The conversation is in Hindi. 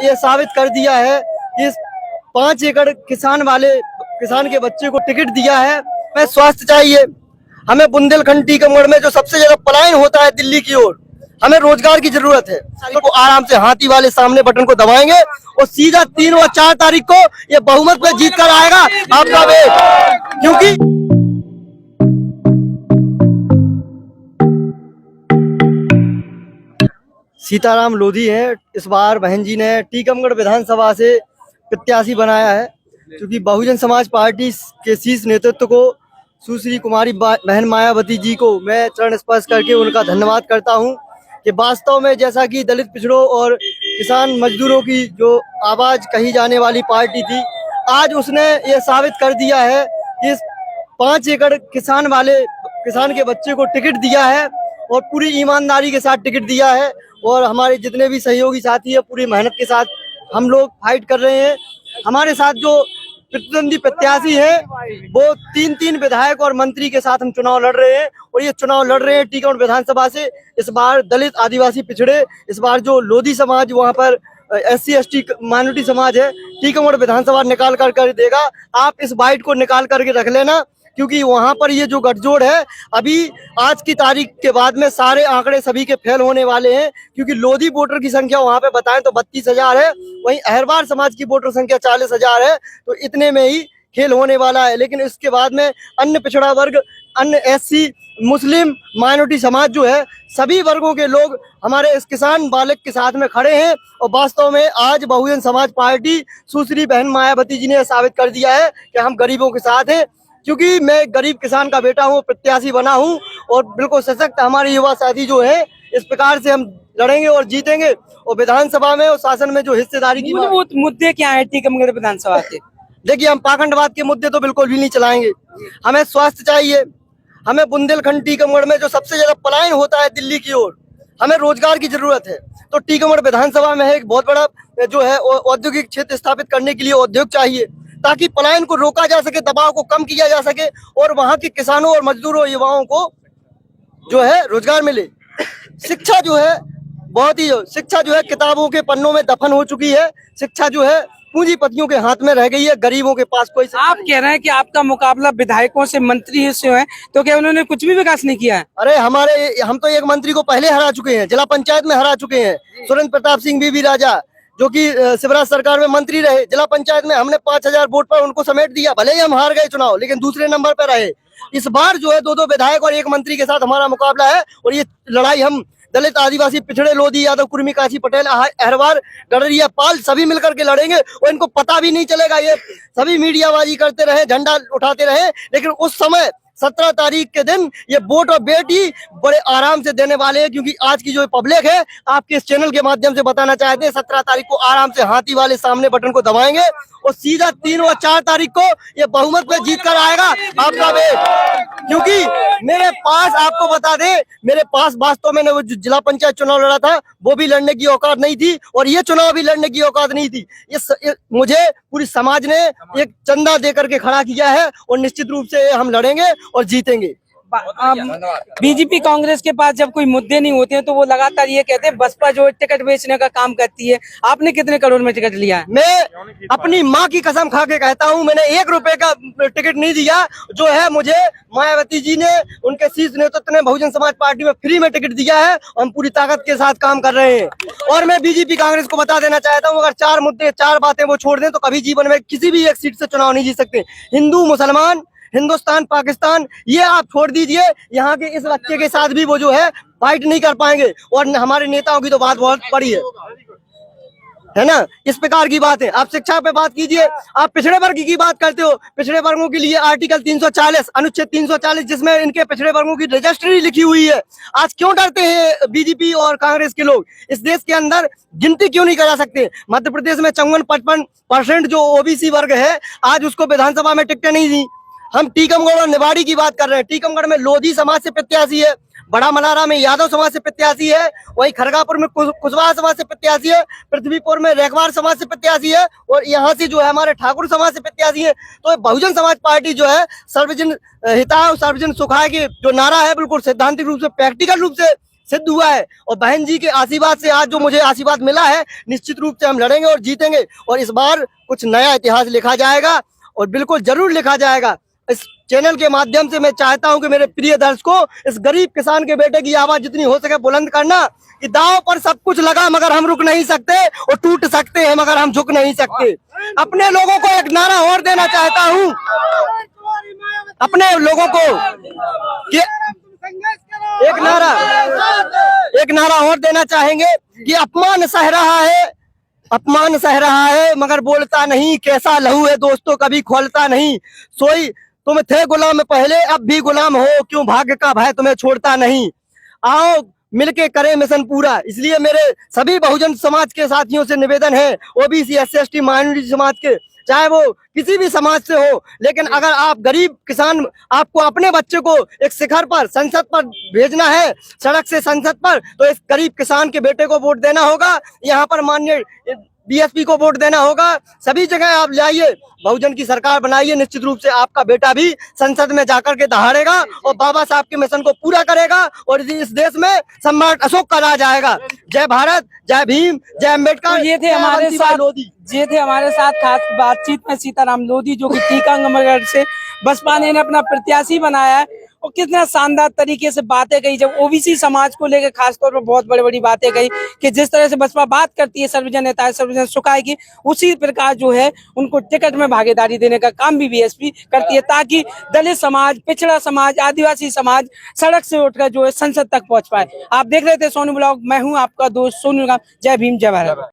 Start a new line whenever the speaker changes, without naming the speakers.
ये साबित कर दिया है कि 5 एकड़ किसान के बच्चे को टिकट दिया है। हमें स्वास्थ्य चाहिए, हमें बुंदेलखंड टीकमगढ़ में जो सबसे ज्यादा पलायन होता है दिल्ली की ओर, हमें रोजगार की जरूरत है। तो आराम से हाथी वाले सामने बटन को दबाएंगे और सीधा 3 और 4 तारीख को ये बहुमत में जीत कर आएगा आपका वेट, क्योंकि सीताराम लोधी है। इस बार बहन जी ने टीकमगढ़ विधानसभा से प्रत्याशी बनाया है, क्योंकि बहुजन समाज पार्टी के शीर्ष नेतृत्व को सुश्री कुमारी बहन मायावती जी को मैं चरण स्पर्श करके उनका धन्यवाद करता हूं कि वास्तव में जैसा कि दलित पिछड़ों और किसान मजदूरों की जो आवाज कही जाने वाली पार्टी थी, आज उसने ये साबित कर दिया है कि 5 एकड़ किसान के बच्चे को टिकट दिया है और पूरी ईमानदारी के साथ टिकट दिया है। और हमारे जितने भी सहयोगी साथी है पूरी मेहनत के साथ हम लोग फाइट कर रहे हैं। हमारे साथ जो प्रतिद्वंदी प्रत्याशी है वो 3 विधायक और मंत्री के साथ हम चुनाव लड़ रहे हैं, और ये चुनाव लड़ रहे हैं टीकमगढ़ विधानसभा से। इस बार दलित आदिवासी पिछड़े, इस बार जो लोधी समाज वहाँ पर SC ST माइनॉरिटी समाज है, टीकमगढ़ विधानसभा निकाल कर देगा। आप इस बाइट को निकाल करके रख लेना, क्योंकि वहां पर ये जो गठजोड़ है अभी आज की तारीख के बाद में सारे आंकड़े सभी के फेल होने वाले हैं, क्योंकि लोधी वोटर की संख्या वहां पे बताएं तो 32,000 है, वहीं अहरवार समाज की वोटर संख्या 40,000 है, तो इतने में ही खेल होने वाला है। लेकिन इसके बाद में अन्य पिछड़ा वर्ग, अन्य SC, मुस्लिम माइनॉरिटी समाज जो है, सभी वर्गों के लोग हमारे इस किसान बालक के साथ में खड़े हैं। और वास्तव में आज बहुजन समाज पार्टी सुश्री बहन मायावती जी ने साबित कर दिया है कि हम गरीबों के साथ हैं, क्योंकि मैं गरीब किसान का बेटा हूँ, प्रत्याशी बना हूँ, और बिल्कुल सशक्त हमारे युवा साथी जो है, इस प्रकार से हम लड़ेंगे और जीतेंगे। और विधानसभा में और शासन में जो हिस्सेदारी की
मुद्दे क्या है टीकमगढ़ विधानसभा के?
देखिए, हम पाखंडवाद के मुद्दे तो बिल्कुल भी नहीं चलाएंगे। हमें स्वास्थ्य चाहिए, हमें बुंदेलखंड टीकमगढ़ में जो सबसे ज्यादा पलायन होता है दिल्ली की ओर, हमें रोजगार की जरूरत है। तो टीकमगढ़ विधानसभा में एक बहुत बड़ा जो है औद्योगिक क्षेत्र स्थापित करने के लिए उद्योग चाहिए, ताकि पलायन को रोका जा सके, दबाव को कम किया जा सके, और वहां के किसानों और मजदूरों युवाओं को जो है रोजगार मिले। शिक्षा जो है शिक्षा जो है किताबों के पन्नों में दफन हो चुकी है। शिक्षा जो है पूंजीपतियों के हाथ में रह गई है, गरीबों के पास कोई।
आप कह रहे हैं कि आपका मुकाबला विधायकों से, मंत्री से है, तो क्या उन्होंने कुछ भी विकास नहीं किया है?
अरे हम तो एक मंत्री को पहले हरा चुके हैं, जिला पंचायत में हरा चुके हैं, सुरेंद्र प्रताप सिंह बीबी राजा, जो कि शिवराज सरकार में मंत्री रहे। जिला पंचायत में हमने 5,000 वोट पर उनको समेट दिया। भले ही हम हार गए चुनाव, लेकिन दूसरे नंबर पर रहे। इस बार जो है 2 विधायक और 1 मंत्री के साथ हमारा मुकाबला है, और ये लड़ाई हम दलित आदिवासी पिछड़े लोधी यादव कुर्मी काशी पटेल अहरवार गडरिया पाल सभी मिलकर के लड़ेंगे। और इनको पता भी नहीं चलेगा, ये सभी मीडियाबाजी करते रहे, झंडा उठाते रहे, लेकिन उस समय 17 तारीख के दिन ये वोट और बेटी बड़े आराम से देने वाले हैं। क्योंकि आज की जो पब्लिक है, आपके इस चैनल के माध्यम से बताना चाहते हैं, 17 तारीख को आराम से हाथी वाले सामने बटन को दबाएंगे और सीधा 3 और 4 तारीख को ये बहुमत में जीत कर आएगा आपका वेट। क्योंकि मेरे पास, आपको बता दें, मेरे पास वास्तव में वो जिला पंचायत चुनाव लड़ा था, वो भी लड़ने की औकात नहीं थी, और ये चुनाव भी लड़ने की औकात नहीं थी। मुझे पूरी समाज ने एक चंदा दे करके खड़ा किया है, और निश्चित रूप से हम लड़ेंगे और जीतेंगे।
बीजेपी कांग्रेस के पास जब कोई मुद्दे नहीं होते हैं तो वो लगातार ये कहते हैं बसपा जो टिकट बेचने का काम करती है। आपने कितने करोड़ में टिकट लिया है?
मैं अपनी माँ की कसम खा के कहता हूँ, मैंने 1 रुपए का टिकट नहीं दिया। जो है मुझे मायावती जी ने, उनके शीर्ष नेतृत्व ने बहुजन समाज पार्टी में फ्री में टिकट दिया है। हम पूरी ताकत के साथ काम कर रहे हैं। और मैं बीजेपी कांग्रेस को बता देना चाहता हूँ, अगर 4 मुद्दे 4 बातें वो छोड़ दें तो कभी जीवन में किसी भी एक सीट से चुनाव नहीं जीत सकते। हिंदू मुसलमान, हिंदुस्तान पाकिस्तान, ये आप छोड़ दीजिए, यहाँ के इस बच्चे के साथ भी वो जो है फाइट नहीं कर पाएंगे। और हमारे नेताओं की तो बात बहुत बड़ी है ना, इस प्रकार की बात है। आप शिक्षा पे बात कीजिए, आप पिछड़े वर्ग की बात करते हो। पिछड़े वर्गों के लिए आर्टिकल 340, अनुच्छेद 340, जिसमें इनके पिछड़े वर्गों की रजिस्ट्री लिखी हुई है। आज क्यों डरते हैं बीजेपी और कांग्रेस के लोग? इस देश के अंदर गिनती क्यों नहीं करा सकते? मध्य प्रदेश में 54-55% जो OBC वर्ग है, आज उसको विधानसभा में टिकटें नहीं दी। हम टीकमगढ़ और निवाड़ी की बात कर रहे हैं। टीकमगढ़ में लोधी समाज से प्रत्याशी है, बड़ा मलारा में यादव समाज से प्रत्याशी है, वही खरगापुर में कुशवाहा समाज से प्रत्याशी है, पृथ्वीपुर में रेखवार समाज से प्रत्याशी है, और यहाँ से जो है हमारे ठाकुर समाज से प्रत्याशी है। तो बहुजन समाज पार्टी जो है सर्वजन हिताय और सर्वजन सुखाय की जो नारा है, बिल्कुल सैद्धांतिक रूप से, प्रैक्टिकल रूप से सिद्ध हुआ है। और बहन जी के आशीर्वाद से आज जो मुझे आशीर्वाद मिला है, निश्चित रूप से हम लड़ेंगे और जीतेंगे, और इस बार कुछ नया इतिहास लिखा जाएगा, और बिल्कुल जरूर लिखा जाएगा। इस चैनल के माध्यम से मैं चाहता हूं कि मेरे प्रिय दर्शकों, इस गरीब किसान के बेटे की आवाज जितनी हो सके बुलंद करना, कि दांव पर सब कुछ लगा मगर हम रुक नहीं सकते, और टूट सकते हैं मगर हम झुक नहीं सकते। अपने लोगों को एक नारा और देना चाहता हूं, अपने लोगों को कि एक नारा और देना चाहेंगे कि अपमान सह रहा है, अपमान सह रहा है मगर बोलता नहीं, कैसा लहू है दोस्तों कभी खोलता नहीं। सोई तुम थे गुलाम पहले, अब भी गुलाम हो, क्यों भाग्य का भय तुम्हें छोड़ता नहीं। आओ मिलके करें मिशन पूरा। इसलिए मेरे सभी बहुजन समाज के साथियों से निवेदन है, ओबीसी, SC, ST, माइनॉरिटी समाज के, चाहे वो किसी भी समाज से हो, लेकिन अगर आप गरीब किसान, आपको अपने बच्चे को एक शिखर पर, संसद पर भेजना है, सड़क से संसद पर, तो इस गरीब किसान के बेटे को वोट देना होगा। यहाँ पर माननीय BSP को वोट देना होगा। सभी जगह आप लाइए, बहुजन की सरकार बनाइए, निश्चित रूप से आपका बेटा भी संसद में जाकर के दहाड़ेगा और बाबा साहब के मिशन को पूरा करेगा, और इस देश में सम्राट अशोक का राज आएगा। जय भारत, जय भीम, जय अम्बेडकर।
तो ये थे हमारे साथ लोधी, ये थे हमारे साथ खास बातचीत में सीताराम लोधी, जो कि टीकमगढ़ से बसपा ने अपना प्रत्याशी बनाया है। और कितना शानदार तरीके से बातें कही, जब ओबीसी समाज को लेकर खासतौर पर बहुत बड़ी बड़ी बातें कही, कि जिस तरह से बसपा बात करती है सर्वजन नेता सर्वजन सुखाए की, उसी प्रकार जो है उनको टिकट में भागीदारी देने का काम भी BSP करती है, ताकि दलित समाज, पिछड़ा समाज, आदिवासी समाज सड़क से उठकर जो है संसद तक पहुंच पाए। आप देख रहे थे सोनू ब्लॉग, मैं हूं आपका दोस्त सोनू। जय भीम, जय भारत।